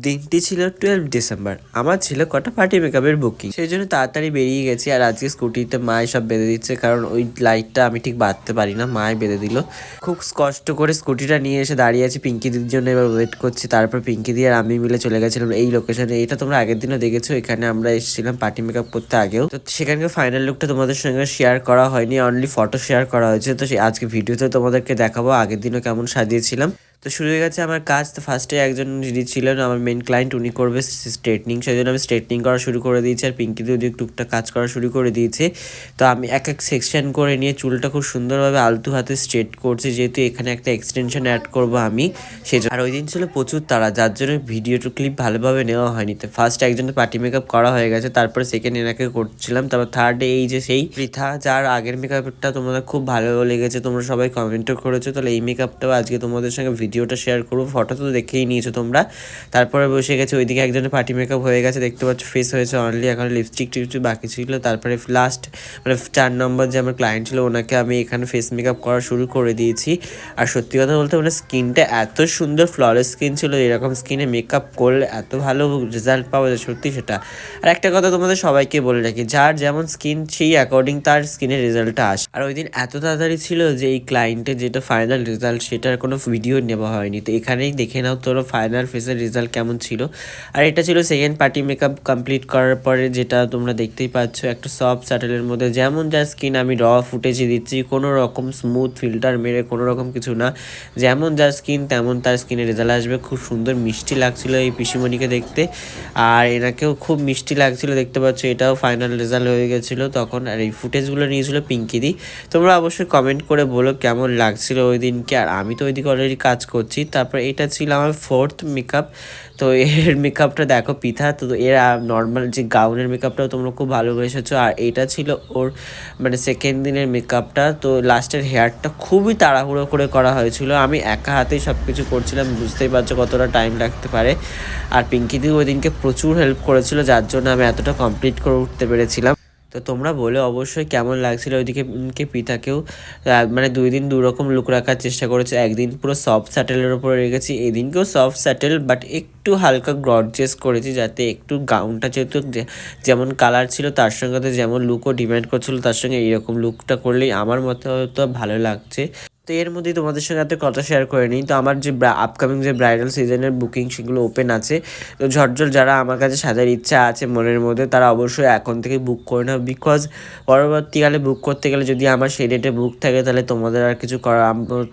দিনটি ছিল 12 ডিসেম্বর। আমার ছিল কটা পার্টি মেকআপের বুকিং, সেই জন্য তাড়াতাড়ি বেরিয়ে গেছি। আর আজকে স্কুটিতে মায় সব বেঁধে দিচ্ছে, কারণ ওই লাইটটা আমি ঠিক বাঁধতে পারি না, মায় বেঁধে দিল। খুব কষ্ট করে স্কুটিটা নিয়ে এসে দাঁড়িয়ে আছি পিঙ্কি দিদির জন্য, এবার ওয়েট করছি। তারপর পিঙ্কি দি আর আমি মিলে চলে গেছিলাম এই লোকেশনে। এটা তোমরা আগের দিনও দেখেছো, এখানে আমরা এসেছিলাম পার্টি মেকআপ করতে আগেও। তো সেখানকার ফাইনাল লুকটা তোমাদের সঙ্গে শেয়ার করা হয়নি, অনলি ফটো শেয়ার করা হয়েছে। তো আজকে ভিডিওতে তোমাদেরকে দেখাবো আগের দিনও কেমন সাজিয়েছিলাম। তো শুরু হয়ে গেছে আমার কাজ। তো ফার্স্টে একজন দিদি ছিলেন আমার মেন ক্লায়েন্ট, উনি করবে স্ট্রেটনিং, সেই জন্য আমি স্ট্রেটনিং করা শুরু করে দিয়েছি। আর পিঙ্কি দিদি টুকটাক কাজ করা শুরু করে দিয়েছে। তো আমি এক এক সেকশন করে নিয়ে চুলটা খুব সুন্দরভাবে আলতু হাতে স্ট্রেট করছি, যেহেতু এখানে একটা এক্সটেনশন অ্যাড করবো আমি, সেই জন্য। আর ওই দিন ছিল প্রচুর তাড়া, যার জন্য ভিডিও ক্লিপ ভালোভাবে নেওয়া হয়নি। তো ফার্স্ট একজনের পার্টি মেকআপ করা হয়ে গেছে, তারপরে সেকেন্ড এনাকে করছিলাম, তারপর থার্ডে এই যে সেই পৃথা, যার আগের মেকআপটা তোমাদের খুব ভালো লেগেছে, তোমরা সবাই কমেন্টও করেছো। তাহলে এই মেকআপটাও আজকে তোমাদের সঙ্গে ভিডিওটা শেয়ার করবো। ফটো তো দেখেই নিয়েছো তোমরা। তারপরে বসে গেছে ওইদিকে একজনের পার্টি মেকআপ হয়ে গেছে, দেখতে পাচ্ছ ফেস হয়েছে অনলি, এখন লিপস্টিক টিপস্টিক বাকি ছিল। তারপরে লাস্ট মানে 4 নম্বর যে আমার ক্লায়েন্ট ছিল, ওনাকে আমি এখানে ফেস মেকআপ করা শুরু করে দিয়েছি। আর সত্যি কথা বলতে মানে স্কিনটা এত সুন্দর ফ্ললেস স্কিন ছিল, এরকম স্কিনে মেকআপ করলে এত ভালো রেজাল্ট পাওয়া যায়, সত্যি সেটা। আর একটা কথা তোমাদের সবাইকে বলে রাখি, যার যেমন স্কিন সেই অ্যাকর্ডিং তার স্কিনের রেজাল্টটা আসে। আর ওই দিন এত তাড়াতাড়ি ছিল যে এই ক্লায়েন্টের যেটা ফাইনাল রেজাল্ট সেটার কোনো ভিডিও নেওয়া হয়নি। তো এখানেই দেখে নাও তোর ফাইনাল ফেসের রেজাল্ট কেমন ছিল। আর এটা ছিল সেকেন্ড পার্টি মেকআপ কমপ্লিট করার পরে, যেটা তোমরা দেখতেই পাচ্ছ একটা সফট স্যাটেলের মধ্যে যেমন যা স্কিন আমি র ফুটেজে দিচ্ছি, কোনো রকম স্মুথ ফিল্টার মেরে কোনো রকম কিছু না, যেমন যা স্কিন তেমন তার স্কিনের রেজাল্ট আসবে। খুব সুন্দর মিষ্টি লাগছিল এই পিসিমণিকে দেখতে, আর এনাকেও খুব মিষ্টি লাগছিল, দেখতে পাচ্ছ। এটাও ফাইনাল রেজাল্ট হয়ে গেছিলো তখন। আর এই ফুটেজগুলো নিয়েছিল পিঙ্কি দি। তোমরা অবশ্যই কমেন্ট করে বলো কেমন লাগছিল ওই দিনকে। আর আমি তো ওইদিকে অলরেডি কাজ করছি। তারপর এটা ছিল আমার ফোর্থ মেকআপ। তো এর মেকআপটা দেখো পৃথা, তো এর নর্মাল যে গাউনের মেকআপটাও তোমরা খুব ভালোবেসেছো। আর এটা ছিল ওর মানে সেকেন্ড দিনের মেকআপটা। তো লাস্টের হেয়ারটা খুবই তাড়াহুড়ো করে করা হয়েছিল, আমি একা হাতেই সব কিছু করছিলাম, বুঝতেই পারছো কতটা টাইম লাগতে পারে। আর পিঙ্কি দি ওই দিনকে প্রচুর হেল্প করেছিল, যার জন্য আমি এতটা কমপ্লিট করে উঠতে পেরেছিলাম। তো তোমরা বলে অবশ্যই কেমন লাগছিল ওইদিকে পৃথাকেও। মানে 2 দিন 2 রকম লুক রাখার চেষ্টা করেছে। একদিন পুরো সফট স্যাটেলের উপরে রেখেছি, এদিনকেও সফট স্যাটেল, বাট একটু হালকা গর্জিয়াস করেছি, যাতে একটু গাউনটা যেহেতু যেমন কালার ছিল তার সঙ্গে যেমন লুকও ডিমান্ড করছিল, তার সঙ্গে এইরকম লুকটা করলেই আমার মতে হয়তো ভালো লাগছে। তো এর মধ্যেই তোমাদের সঙ্গে একটা কথা শেয়ার করে নিই। তো আমার যে আপকামিং যে ব্রাইডাল সিজনের বুকিং সেগুলো ওপেন আছে। তো ঝটঝট যারা আমার কাছে সাজার ইচ্ছা আছে মনের মধ্যে, তারা অবশ্যই এখন থেকে বুক করে নাও। বিকজ পরবর্তীকালে বুক করতে গেলে যদি আমার সেই ডেটে বুক থাকে, তাহলে তোমাদের আর কিছু করা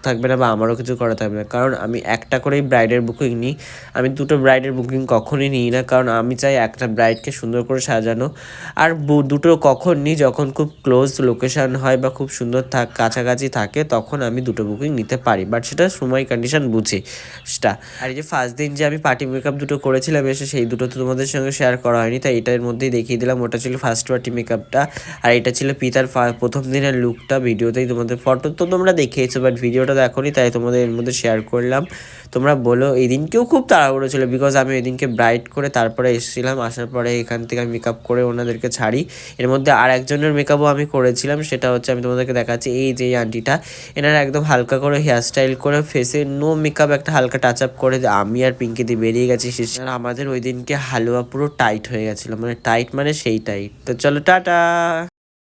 থাকবে না, বা আমারও কিছু করা থাকবে না। কারণ আমি একটা করেই ব্রাইডের বুকিং নিই, আমি 2টো ব্রাইডের বুকিং কখনই নিই না। কারণ আমি চাই একটা ব্রাইডকে সুন্দর করে সাজানো। আর দুটো কখন নিই, যখন খুব ক্লোজ লোকেশান হয় বা খুব সুন্দর কাছাকাছি থাকে, তখন আমি 2টো বুকিং নিতে পারি, বাট সেটা সময় কন্ডিশন বুঝে সেটা। আর এই যে ফার্স্ট দিন যে আমি পার্টি মেকআপ 2টো করেছিলাম এসে, সেই 2টো তো তোমাদের সঙ্গে শেয়ার করা হয়নি, তাই এটার মধ্যেই দেখিয়ে দিলাম। ওটা ছিল ফার্স্ট পার্টি মেকআপটা, আর এটা ছিল পিতার প্রথম দিনের লুকটা। ভিডিওতেই তোমাদের ফটো তো তোমরা দেখিয়েছো, বাট ভিডিওটা দেখোনি, তাই তোমাদের এর মধ্যে শেয়ার করলাম। তোমরা বলো, এই দিনকেও খুব তাড়াহুড়ো ছিল, বিকজ আমি ওই দিনকে ব্রাইড করে তারপরে এসেছিলাম। আসার পরে এখান থেকে আমি মেকআপ করে ওনাদেরকে ছাড়ি। এর মধ্যে আর একজনের মেকআপও আমি করেছিলাম, সেটা হচ্ছে আমি তোমাদেরকে দেখাচ্ছি। এই যে আন্টিটা, এনারা একদম হালকা করে হেয়ারস্টাইল করে ফেসে নো মেকআপ একটা হালকা টাচ আপ করে আমি আর পিঙ্কি দিয়ে বেরিয়ে গেছি। আর আমাদের ওই দিনকে হালুয়া পুরো টাইট হয়ে গেছিলো, মানে টাইট মানে সেই টাইট। তো চলো টাটা।